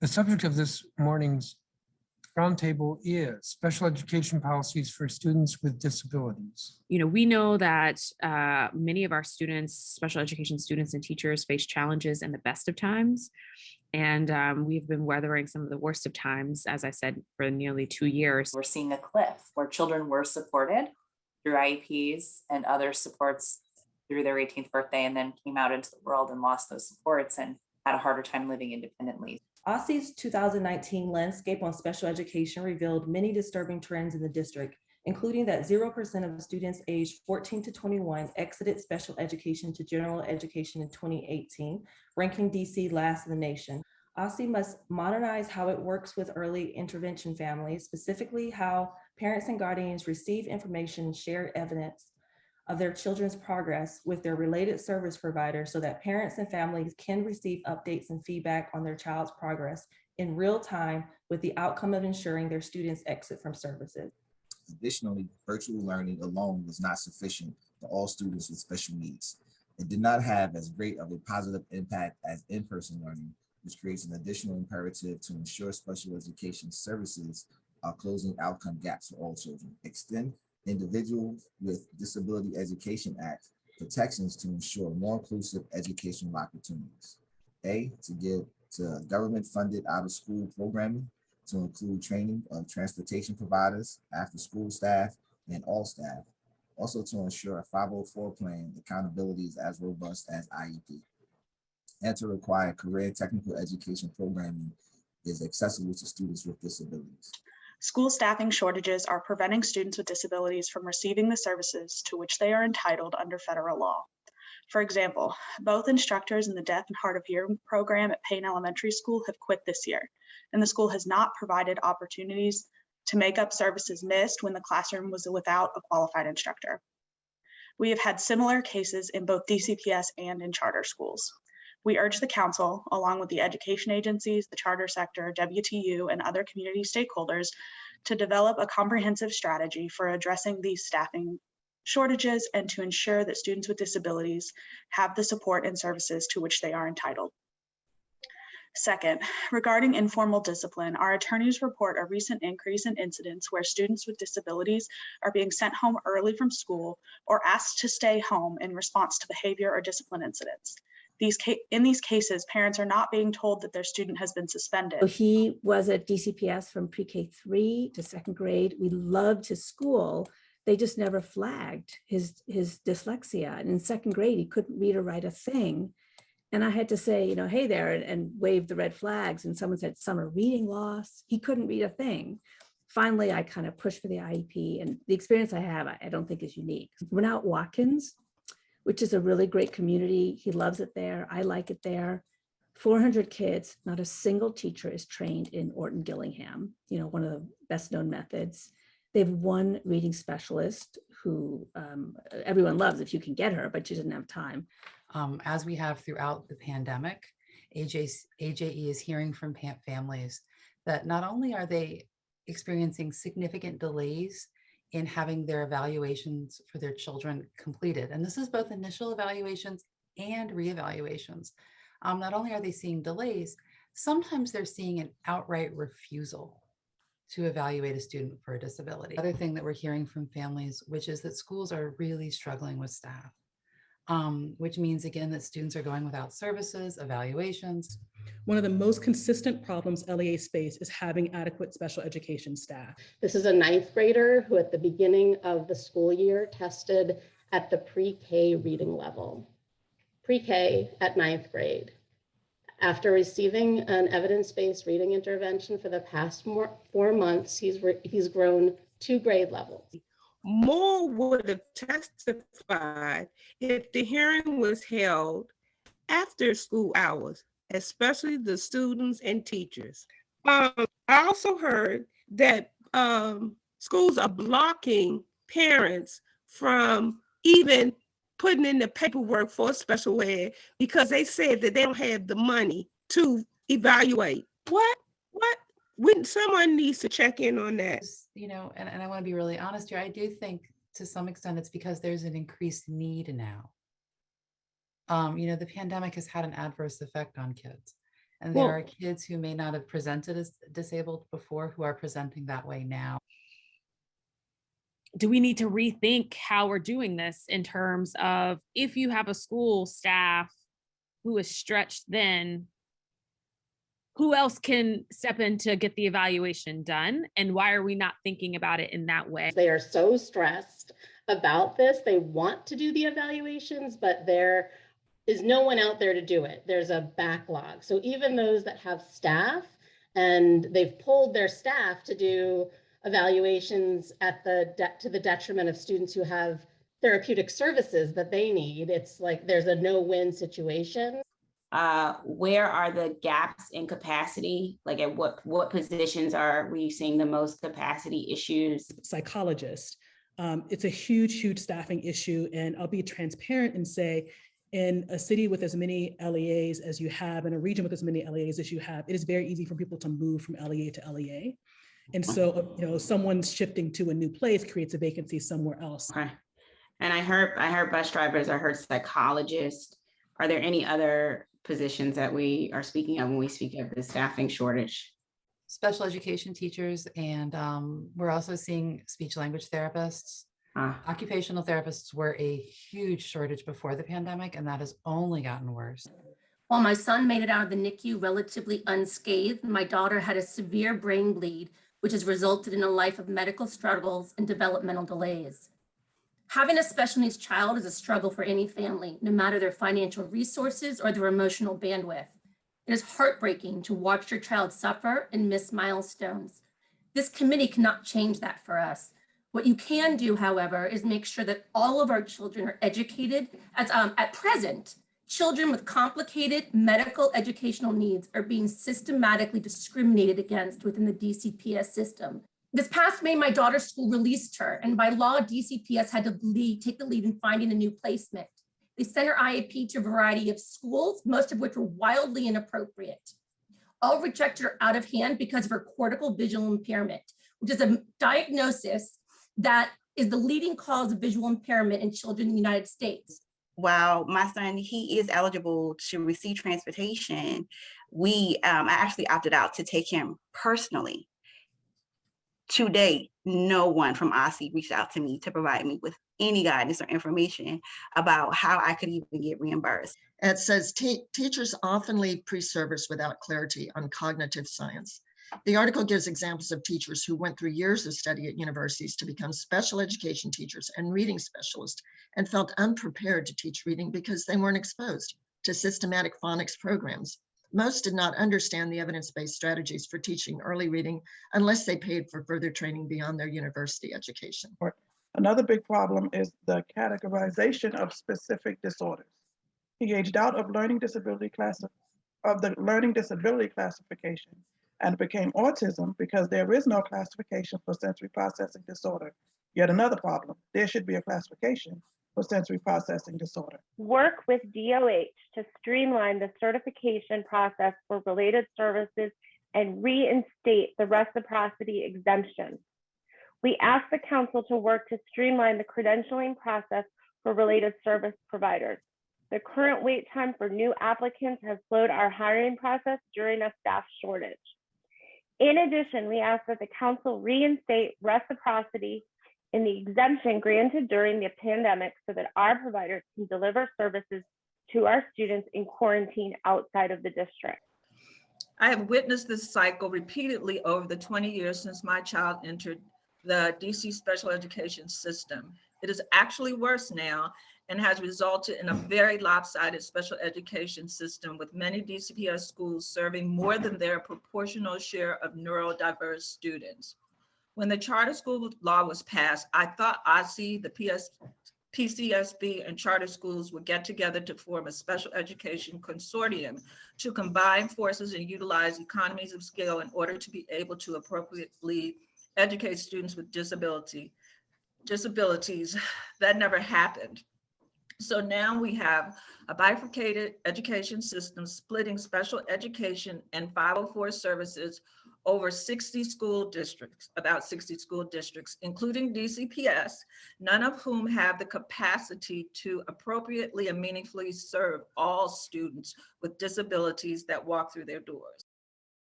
The subject of this morning's roundtable is special education policies for students with disabilities. We know that many of our students, special education students and teachers, face challenges in the best of times. And we've been weathering some of the worst of times, as I said, for nearly 2 years. We're seeing a cliff where children were supported through IEPs and other supports through their 18th birthday, and then came out into the world and lost those supports and had a harder time living independently. OSSE's 2019 landscape on special education revealed many disturbing trends in the district, including that 0% of students aged 14 to 21 exited special education to general education in 2018, ranking DC last in the nation. OSSE must modernize how it works with early intervention families, specifically how parents and guardians receive information and share evidence of their children's progress with their related service providers so that parents and families can receive updates and feedback on their child's progress in real time with the outcome of ensuring their students exit from services. Additionally, virtual learning alone was not sufficient for all students with special needs. It did not have as great of a positive impact as in-person learning, which creates an additional imperative to ensure special education services are closing outcome gaps for all children. Extend Individuals with Disability Education Act protections to ensure more inclusive educational opportunities. To give to government-funded out-of-school programming to include training of transportation providers, after-school staff, and all staff. Also to ensure a 504 plan accountability is as robust as IEP. And to require career and technical education programming is accessible to students with disabilities. School staffing shortages are preventing students with disabilities from receiving the services to which they are entitled under federal law. For example, both instructors in the Deaf and Hard of Hearing program at Payne Elementary School have quit this year, and the school has not provided opportunities to make up services missed when the classroom was without a qualified instructor. We have had similar cases in both DCPS and in charter schools. We urge the council, along with the education agencies, the charter sector, WTU, and other community stakeholders, to develop a comprehensive strategy for addressing these staffing shortages and to ensure that students with disabilities have the support and services to which they are entitled. Second, regarding informal discipline, our attorneys report a recent increase in incidents where students with disabilities are being sent home early from school or asked to stay home in response to behavior or discipline incidents. In these cases, parents are not being told that their student has been suspended. He was at DCPS from pre-K 3 to second grade. We loved his school. They just never flagged his dyslexia. And in second grade, he couldn't read or write a thing. And I had to say, hey there, and wave the red flags. And someone said summer reading loss. He couldn't read a thing. Finally, I kind of pushed for the IEP. And the experience I have, I don't think is unique. We're now at Watkins, which is a really great community. He loves it there. I like it there. 400 kids, not a single teacher is trained in Orton Gillingham, one of the best known methods. They have one reading specialist who everyone loves if you can get her, but she doesn't have time. As we have throughout the pandemic, AJE is hearing from families that not only are they experiencing significant delays in having their evaluations for their children completed. And this is both initial evaluations and reevaluations. Not only are they seeing delays, sometimes they're seeing an outright refusal to evaluate a student for a disability. Other thing that we're hearing from families, which is that schools are really struggling with staff, which means again that students are going without services, evaluations. One of the most consistent problems LEAs face is having adequate special education staff. This is a 9th grader who at the beginning of the school year tested at the pre-K reading level. Pre-K at 9th grade. After receiving an evidence-based reading intervention for the past 4 months, he's grown 2 grade levels. More would have testified if the hearing was held after school hours, especially the students and teachers. I also heard that schools are blocking parents from even putting in the paperwork for special ed because they said that they don't have the money to evaluate. What? When someone needs to check in on that. And I want to be really honest here. I do think to some extent it's because there's an increased need now. The pandemic has had an adverse effect on kids. And there Well- are kids who may not have presented as disabled before who are presenting that way now. Do we need to rethink how we're doing this in terms of if you have a school staff who is stretched thin, who else can step in to get the evaluation done? And why are we not thinking about it in that way? They are so stressed about this. They want to do the evaluations, but there is no one out there to do it. There's a backlog. So even those that have staff and they've pulled their staff to do evaluations at to the detriment of students who have therapeutic services that they need, it's like there's a no-win situation. Where are the gaps in capacity? Like at what positions are we seeing the most capacity issues? Psychologist. It's a huge staffing issue. And I'll be transparent and say, in a city with as many LEAs as you have, in a region with as many LEAs as you have, it is very easy for people to move from LEA to LEA. And so, someone shifting to a new place creates a vacancy somewhere else. Okay. And I heard bus drivers, I heard psychologists. Are there any other positions that we are speaking of when we speak of the staffing shortage? Special education teachers, and we're also seeing speech language therapists. Occupational therapists were a huge shortage before the pandemic, and that has only gotten worse. While my son made it out of the NICU relatively unscathed, my daughter had a severe brain bleed, which has resulted in a life of medical struggles and developmental delays. Having a special needs child is a struggle for any family, no matter their financial resources or their emotional bandwidth. It is heartbreaking to watch your child suffer and miss milestones. This committee cannot change that for us. What you can do, however, is make sure that all of our children are educated. At present, children with complicated medical educational needs are being systematically discriminated against within the DCPS system. This past May, my daughter's school released her, and by law, DCPS had to take the lead in finding a new placement. They sent her IEP to a variety of schools, most of which were wildly inappropriate. All rejected her out of hand because of her cortical visual impairment, which is a diagnosis that is the leading cause of visual impairment in children in the United States. While my son, he is eligible to receive transportation, I actually opted out to take him personally. To date, no one from OSSI reached out to me to provide me with any guidance or information about how I could even get reimbursed. It says teachers often leave pre-service without clarity on cognitive science. The article gives examples of teachers who went through years of study at universities to become special education teachers and reading specialists and felt unprepared to teach reading because they weren't exposed to systematic phonics programs. Most did not understand the evidence-based strategies for teaching early reading unless they paid for further training beyond their university education. Another big problem is the categorization of specific disorders. He aged out of the learning disability classification and became autism because there is no classification for sensory processing disorder. Yet another problem, there should be a classification for sensory processing disorder. Work with DOH to streamline the certification process for related services and reinstate the reciprocity exemption. We ask the council to work to streamline the credentialing process for related service providers. The current wait time for new applicants has slowed our hiring process during a staff shortage. In addition, we ask that the council reinstate reciprocity in the exemption granted during the pandemic so that our providers can deliver services to our students in quarantine outside of the district. I have witnessed this cycle repeatedly over the 20 years since my child entered the DC special education system. It is actually worse now and has resulted in a very lopsided special education system with many DCPS schools serving more than their proportional share of neurodiverse students. When the charter school law was passed, I thought OSSI, the PCSB, and charter schools would get together to form a special education consortium to combine forces and utilize economies of scale in order to be able to appropriately educate students with disabilities. That never happened. So now we have a bifurcated education system splitting special education and 504 services over 60 school districts, about 60 school districts, including DCPS, none of whom have the capacity to appropriately and meaningfully serve all students with disabilities that walk through their doors.